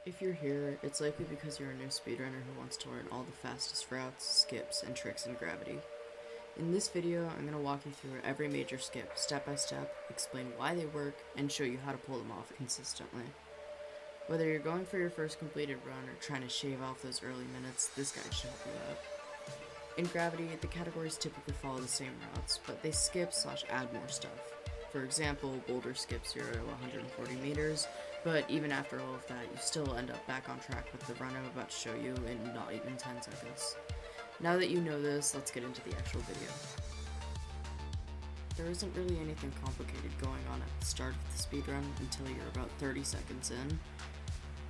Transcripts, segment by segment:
If you're here, it's likely because you're a new speedrunner who wants to learn all the fastest routes, skips, and tricks in Gravity. In this video, I'm going to walk you through every major skip, step by step, explain why they work, and show you how to pull them off consistently. Whether you're going for your first completed run or trying to shave off those early minutes, this guide should help you out. In Gravity, the categories typically follow the same routes, but they skip/add more stuff. For example, Boulder skips 0 to 140 meters, but even after all of that, you still end up back on track with the run I'm about to show you in not even 10 seconds. Now that you know this, let's get into the actual video. There isn't really anything complicated going on at the start of the speedrun until you're about 30 seconds in.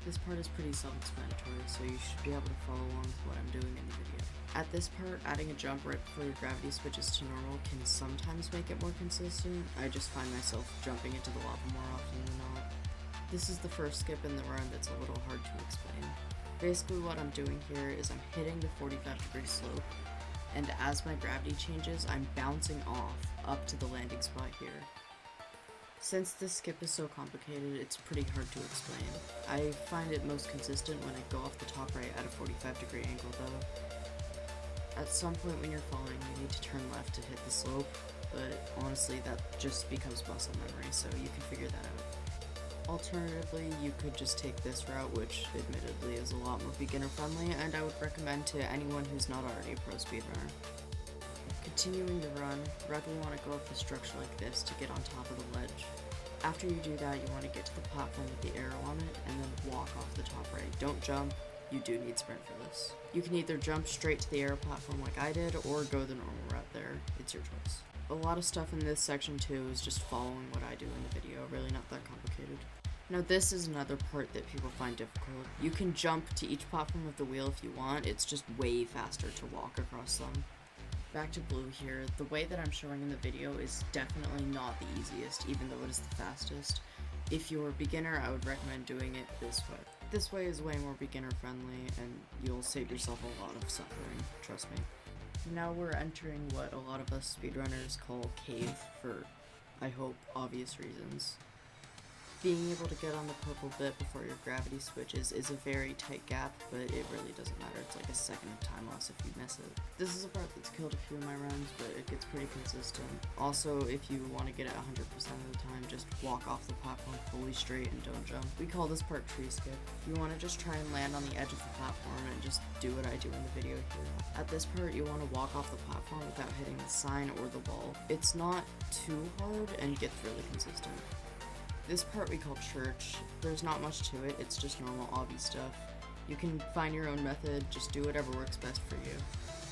This part is pretty self-explanatory, so you should be able to follow along with what I'm doing in the video. At this part, adding a jump right before your gravity switches to normal can sometimes make it more consistent. I just find myself jumping into the lava more often than not. This is the first skip in the run that's a little hard to explain. Basically what I'm doing here is I'm hitting the 45-degree slope, and as my gravity changes, I'm bouncing off up to the landing spot here. Since this skip is so complicated, it's pretty hard to explain. I find it most consistent when I go off the top right at a 45-degree angle though. At some point when you're falling, you need to turn left to hit the slope, but honestly that just becomes muscle memory, so you can figure that out. Alternatively, you could just take this route, which admittedly is a lot more beginner friendly, and I would recommend to anyone who's not already a pro speedrunner. Continuing the run, regularly want to go up the structure like this to get on top of the ledge. After you do that, you want to get to the platform with the arrow on it, and then walk off the top right. Don't jump, you do need sprint for this. You can either jump straight to the arrow platform like I did, or go the normal route there. It's your choice. A lot of stuff in this section too is just following what I do in the video, really not that complicated. Now this is another part that people find difficult. You can jump to each platform with the wheel if you want, it's just way faster to walk across them. Back to blue here, the way that I'm showing in the video is definitely not the easiest, even though it is the fastest. If you're a beginner, I would recommend doing it this way. This way is way more beginner friendly, and you'll save yourself a lot of suffering, trust me. Now we're entering what a lot of us speedrunners call cave, for, I hope, obvious reasons. Being able to get on the purple bit before your gravity switches is a very tight gap, but it really doesn't matter. It's like a second of time loss if you miss it. This is a part that's killed a few of my runs, but it gets pretty consistent. Also, if you want to get it 100% of the time, just walk off the platform fully straight and don't jump. We call this part tree skip. You want to just try and land on the edge of the platform and just do what I do in the video here. At this part, you want to walk off the platform without hitting the sign or the wall. It's not too hard and gets really consistent. This part we call church. There's not much to it, it's just normal obby stuff. You can find your own method, just do whatever works best for you.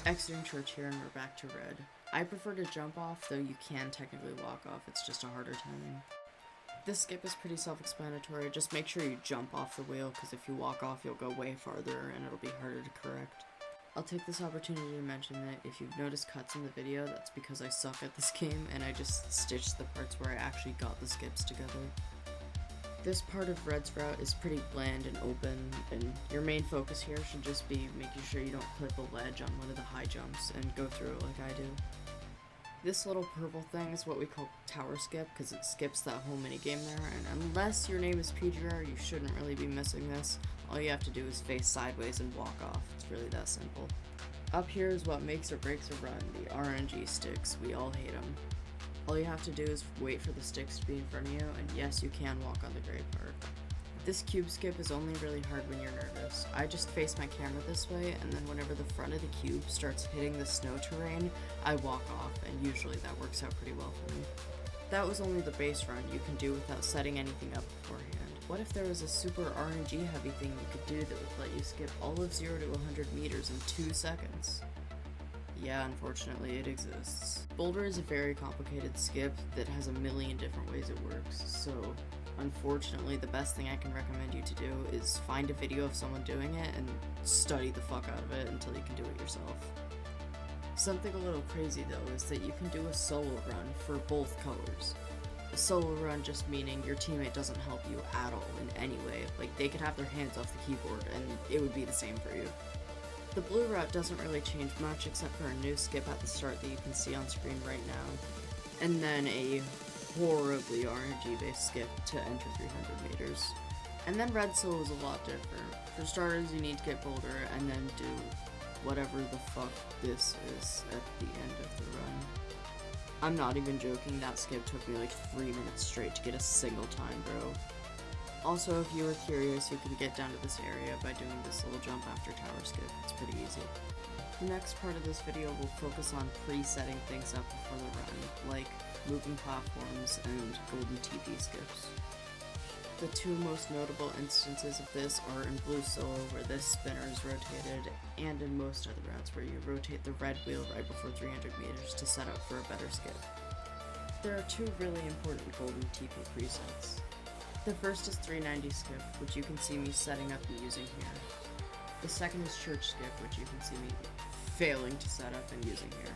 Exiting church here and we're back to red. I prefer to jump off, though you can technically walk off, it's just a harder timing. This skip is pretty self-explanatory, just make sure you jump off the wheel, because if you walk off you'll go way farther and it'll be harder to correct. I'll take this opportunity to mention that if you've noticed cuts in the video, that's because I suck at this game and I just stitched the parts where I actually got the skips together. This part of Red's route is pretty bland and open, and your main focus here should just be making sure you don't clip a ledge on one of the high jumps and go through it like I do. This little purple thing is what we call tower skip, because it skips that whole minigame there, and unless your name is PGR, you shouldn't really be missing this. All you have to do is face sideways and walk off. It's really that simple. Up here is what makes or breaks a run, the RNG sticks. We all hate them. All you have to do is wait for the sticks to be in front of you, and yes, you can walk on the gray part. This cube skip is only really hard when you're nervous. I just face my camera this way, and then whenever the front of the cube starts hitting the snow terrain, I walk off, and usually that works out pretty well for me. That was only the base run you can do without setting anything up beforehand. What if there was a super RNG heavy thing you could do that would let you skip all of 0 to 100 meters in 2 seconds? Yeah, unfortunately it exists. Boulder is a very complicated skip that has a million different ways it works, so unfortunately the best thing I can recommend you to do is find a video of someone doing it and study the fuck out of it until you can do it yourself. Something a little crazy though is that you can do a solo run for both colors. A solo run just meaning your teammate doesn't help you at all in any way, like they could have their hands off the keyboard and it would be the same for you. The blue route doesn't really change much except for a new skip at the start that you can see on screen right now, and then a horribly RNG based skip to enter 300 meters. And then red solo is a lot different. For starters, you need to get boulder and then do whatever the fuck this is at the end of the run. I'm not even joking, that skip took me like 3 minutes straight to get a single time, bro. Also, if you were curious, you can get down to this area by doing this little jump after tower skip. It's pretty easy. The next part of this video will focus on pre-setting things up before the run, like moving platforms and golden TP skips. The two most notable instances of this are in blue solo, where this spinner is rotated, and in most other routes where you rotate the red wheel right before 300 meters to set up for a better skip. There are two really important golden TP presets. The first is 390 skip, which you can see me setting up and using here. The second is church skip, which you can see me failing to set up and using here.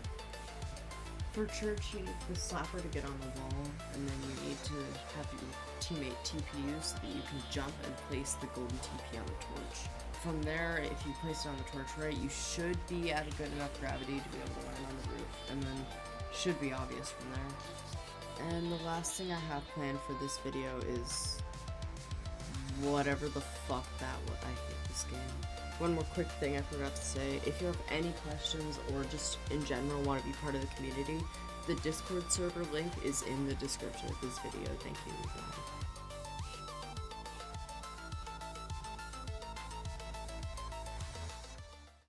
For church, you need the slapper to get on the wall, and then you need to have your teammate TP you so that you can jump and place the golden TP on the torch. From there, if you place it on the torch right, you should be at a good enough gravity to be able to land on the roof, and then should be obvious from there. And the last thing I have planned for this video is whatever the fuck that was. I hate this game. One more quick thing I forgot to say, if you have any questions or just in general want to be part of the community, the Discord server link is in the description of this video. Thank you.